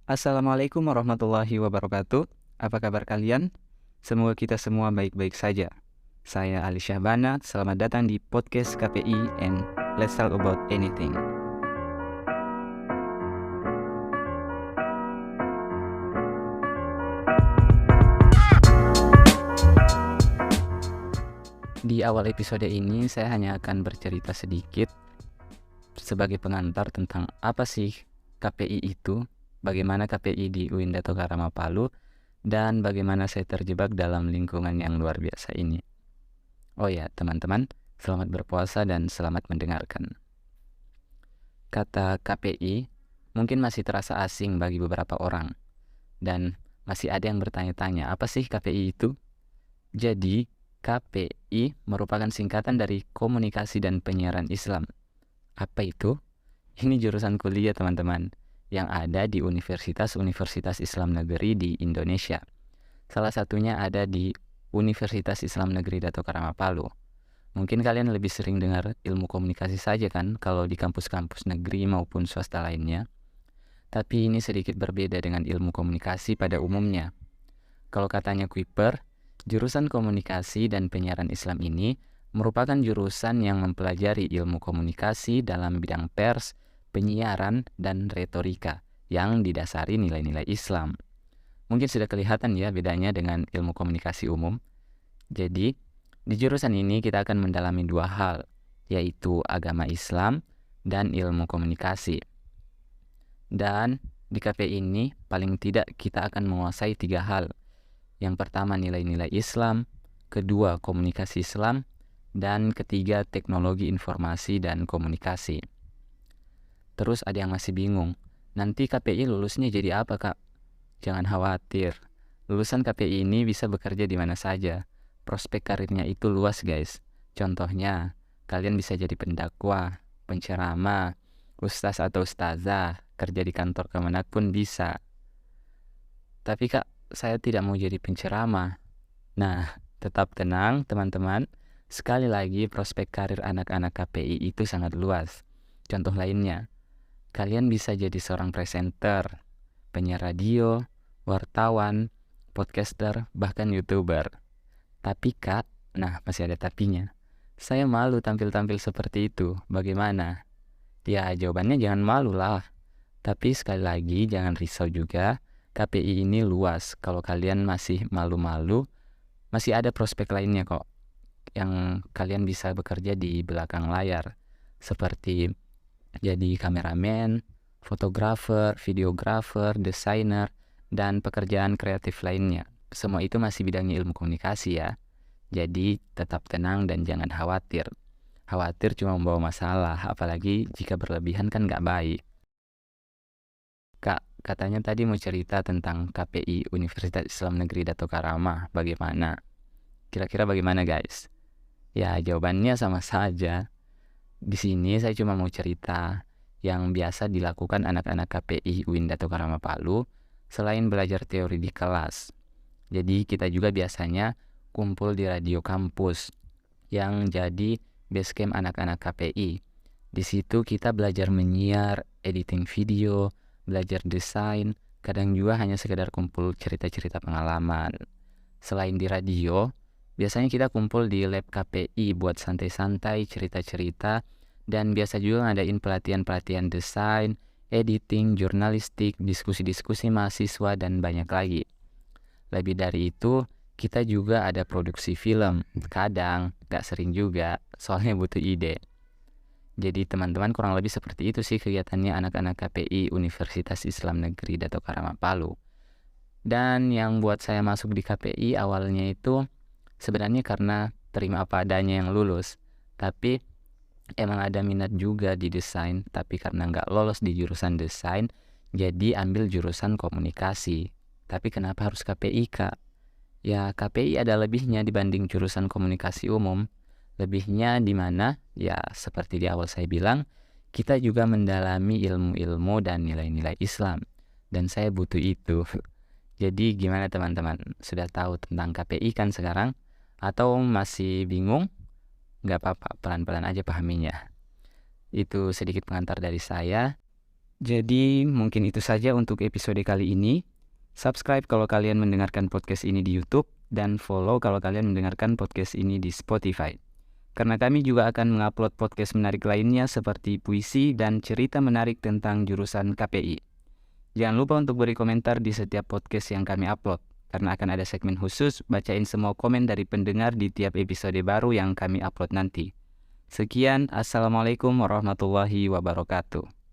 Assalamualaikum warahmatullahi wabarakatuh. Apa kabar kalian? Semoga kita semua baik-baik saja. Saya Ali Syahbana, selamat datang di podcast KPI and Let's Talk About Anything. Di awal episode ini saya hanya akan bercerita sedikit sebagai pengantar tentang apa sih KPI itu, bagaimana KPI di UIN Dato Karama Palu, dan bagaimana saya terjebak dalam lingkungan yang luar biasa ini. Oh ya, teman-teman, selamat berpuasa dan selamat mendengarkan. Kata KPI mungkin masih terasa asing bagi beberapa orang, dan masih ada yang bertanya-tanya, apa sih KPI itu? Jadi, KPI merupakan singkatan dari Komunikasi dan Penyiaran Islam. Apa itu? Ini jurusan kuliah, teman-teman, yang ada di Universitas-Universitas Islam Negeri di Indonesia. Salah satunya ada di Universitas Islam Negeri Dato Karama Palu. Mungkin kalian lebih sering dengar ilmu komunikasi saja kan, kalau di kampus-kampus negeri maupun swasta lainnya. Tapi ini sedikit berbeda dengan ilmu komunikasi pada umumnya. Kalau katanya Kuiper, jurusan komunikasi dan penyiaran Islam ini merupakan jurusan yang mempelajari ilmu komunikasi dalam bidang pers, penyiaran, dan retorika yang didasari nilai-nilai Islam. Mungkin sudah kelihatan ya bedanya dengan ilmu komunikasi umum. Jadi, di jurusan ini kita akan mendalami dua hal, yaitu agama Islam dan ilmu komunikasi. Dan di KPI ini paling tidak kita akan menguasai tiga hal. Yang pertama nilai-nilai Islam, kedua komunikasi Islam, dan ketiga teknologi informasi dan komunikasi. Terus ada yang masih bingung, nanti KPI lulusnya jadi apa, Kak? Jangan khawatir, lulusan KPI ini bisa bekerja di mana saja. Prospek karirnya itu luas, guys. Contohnya, kalian bisa jadi pendakwah, penceramah, ustaz atau ustazah, kerja di kantor kemenak pun bisa. Tapi Kak, saya tidak mau jadi penceramah. Nah, tetap tenang teman-teman. Sekali lagi, prospek karir anak-anak KPI itu sangat luas. Contoh lainnya, kalian bisa jadi seorang presenter, penyiar radio, wartawan, podcaster, bahkan YouTuber. Tapi Kak, nah masih ada tapinya. Saya malu tampil-tampil seperti itu. Bagaimana? Ya, jawabannya jangan malu lah. Tapi sekali lagi, jangan risau juga. KPI ini luas. Kalau kalian masih malu-malu, masih ada prospek lainnya kok, yang kalian bisa bekerja di belakang layar, seperti jadi kameramen, fotografer, videografer, desainer, dan pekerjaan kreatif lainnya. Semua itu masih bidangnya ilmu komunikasi ya. Jadi tetap tenang dan jangan khawatir. Khawatir cuma membawa masalah, apalagi jika berlebihan kan nggak baik. Kak, katanya tadi mau cerita tentang KPI Universitas Islam Negeri Dato Karama. Bagaimana? Kira-kira bagaimana, guys? Ya, jawabannya sama saja. Di sini saya cuma mau cerita yang biasa dilakukan anak-anak KPI UIN Dato Karama Palu selain belajar teori di kelas. Jadi kita juga biasanya kumpul di radio kampus yang jadi base camp anak-anak KPI. Di situ kita belajar menyiar, editing video, belajar desain, kadang juga hanya sekedar kumpul cerita-cerita pengalaman. Selain di radio, biasanya kita kumpul di lab KPI buat santai-santai, cerita-cerita, dan biasa juga ngadain pelatihan-pelatihan desain, editing, jurnalistik, diskusi-diskusi mahasiswa, dan banyak lagi. Lebih dari itu, kita juga ada produksi film. Kadang, gak sering juga, soalnya butuh ide. Jadi teman-teman kurang lebih seperti itu sih kegiatannya anak-anak KPI Universitas Islam Negeri Dato Karama Palu. Dan yang buat saya masuk di KPI awalnya itu sebenarnya karena terima apa adanya yang lulus. Tapi emang ada minat juga di desain, tapi karena nggak lolos di jurusan desain, jadi ambil jurusan komunikasi. Tapi kenapa harus KPI, Kak? Ya KPI ada lebihnya dibanding jurusan komunikasi umum. Lebihnya di mana? Ya seperti di awal saya bilang, kita juga mendalami ilmu-ilmu dan nilai-nilai Islam. Dan saya butuh itu. Jadi gimana teman-teman? Sudah tahu tentang KPI kan sekarang? Atau masih bingung? Nggak apa-apa, pelan-pelan aja pahaminya. Itu sedikit pengantar dari saya. Jadi mungkin itu saja untuk episode kali ini. Subscribe kalau kalian mendengarkan podcast ini di YouTube dan follow kalau kalian mendengarkan podcast ini di Spotify. Karena kami juga akan mengupload podcast menarik lainnya seperti puisi dan cerita menarik tentang jurusan KPI. Jangan lupa untuk beri komentar di setiap podcast yang kami upload, karena akan ada segmen khusus bacain semua komen dari pendengar di tiap episode baru yang kami upload nanti. Sekian, Assalamualaikum warahmatullahi wabarakatuh.